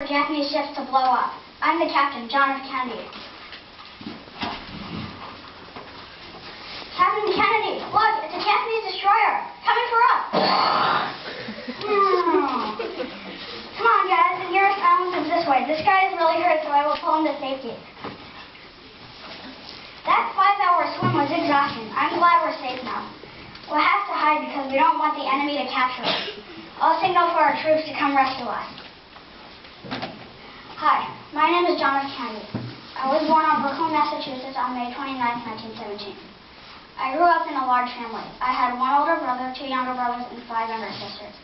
Japanese ships to blow up. I'm the captain, John F. Kennedy. Captain Kennedy, look, it's a Japanese destroyer coming for us. Come on, guys, the nearest island is this way. This guy is really hurt, so I will pull him to safety. That 5-hour swim was exhausting. I'm glad we're safe now. We'll have to hide because we don't want the enemy to capture us. I'll signal for our troops to come rescue us. Hi, my name is John F. Kennedy. I was born in Brooklyn, Massachusetts on May 29, 1917. I grew up in a large family. I had one older brother, 2 younger brothers, and 5 younger sisters.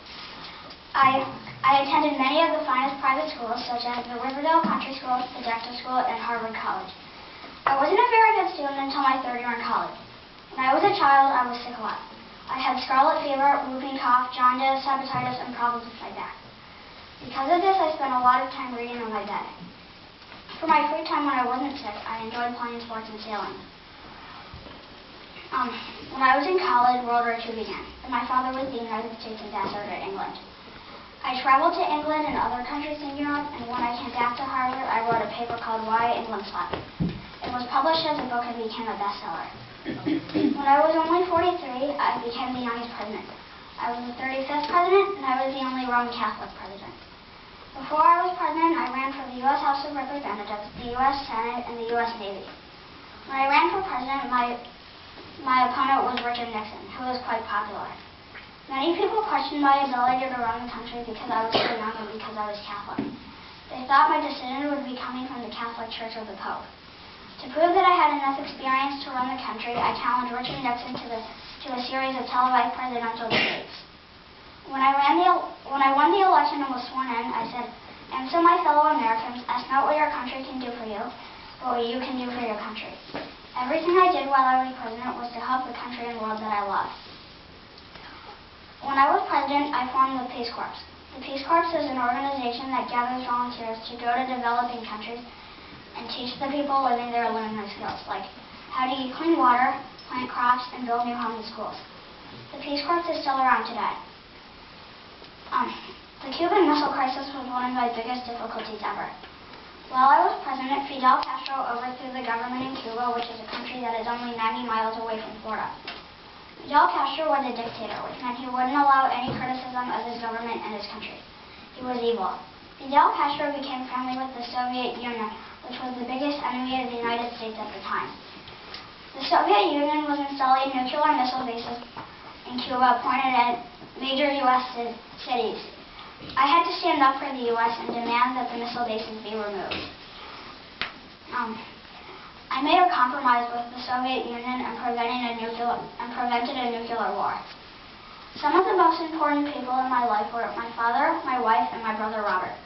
I attended many of the finest private schools, such as the Riverdale Country School, the Dexter School, and Harvard College. I wasn't a very good student until my 3rd year in college. When I was a child, I was sick a lot. I had scarlet fever, whooping cough, jaundice, hepatitis, and problems with my back. Because of this, I spent a lot of time reading on my bed. For my free time when I wasn't sick, I enjoyed playing sports and sailing. When I was in college, World War II began, and my father was the United States ambassador to England. I traveled to England and other countries in Europe, and when I came back to Harvard, I wrote a paper called Why England Slept. It was published as a book and became a bestseller. When I was only 43, I became the youngest president. I was the 35th president, and I was the only Roman Catholic president. Before I was president, I ran for the U.S. House of Representatives, the U.S. Senate, and the U.S. Navy. When I ran for president, my opponent was Richard Nixon, who was quite popular. Many people questioned my ability to run the country because I was so young and because I was Catholic. They thought my decision would be coming from the Catholic Church or the Pope. To prove that I had enough experience to run the country, I challenged Richard Nixon to a series of televised presidential debates. When I won the election and was sworn in, I said, "And so, my fellow Americans, ask not what your country can do for you, but what you can do for your country." Everything I did while I was president was to help the country and world that I love. When I was president, I formed the Peace Corps. The Peace Corps is an organization that gathers volunteers to go to developing countries and teach the people living there elementary skills, like how to eat clean water, plant crops, and build new homes and schools. The Peace Corps is still around today. The Cuban Missile Crisis was one of my biggest difficulties ever. While I was president, Fidel Castro overthrew the government in Cuba, which is a country that is only 90 miles away from Florida. Fidel Castro was a dictator, which meant he wouldn't allow any criticism of his government and his country. He was evil. Fidel Castro became friendly with the Soviet Union, which was the biggest enemy of the United States at the time. The Soviet Union was installing nuclear missile bases in Cuba pointed at major U.S. cities. I had to stand up for the U.S. and demand that the missile bases be removed. I made a compromise with the Soviet Union and prevented a nuclear war. Some of the most important people in my life were my father, my wife, and my brother Robert.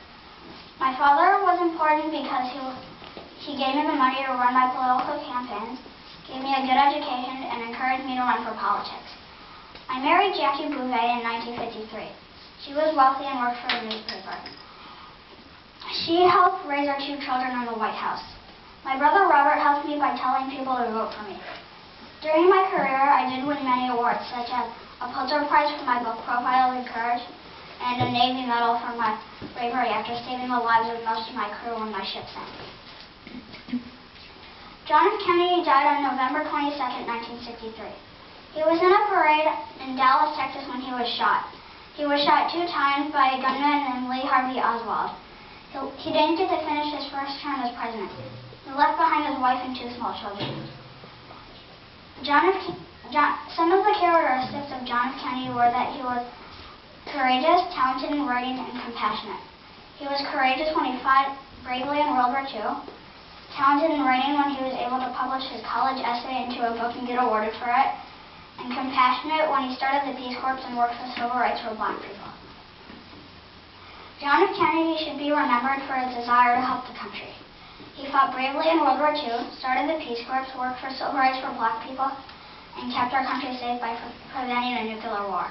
My father was important because he gave me the money to run my political campaigns, gave me a good education, and encouraged me to run for politics. I married Jackie Bouvet in 1953. She was wealthy and worked for a newspaper. She helped raise our 2 children in the White House. My brother Robert helped me by telling people to vote for me. During my career, I did win many awards, such as a Pulitzer Prize for my book Profiles in Courage, and a Navy Medal for my bravery after saving the lives of most of my crew when my ship sank. John F. Kennedy died on November 22, 1963. He was in a parade in Dallas, Texas when he was shot. He was shot 2 times by a gunman named Lee Harvey Oswald. He didn't get to finish his first term as president. He left behind his wife and 2 small children. Some of the characteristics of John F. Kennedy were that he was courageous, talented in writing, and compassionate. He was courageous when he fought bravely in World War II, talented in writing when he was able to publish his college essay into a book and get awarded for it, and compassionate when he started the Peace Corps and worked for civil rights for Black people. John F. Kennedy should be remembered for his desire to help the country. He fought bravely in World War II, started the Peace Corps, worked for civil rights for Black people, and kept our country safe by preventing a nuclear war.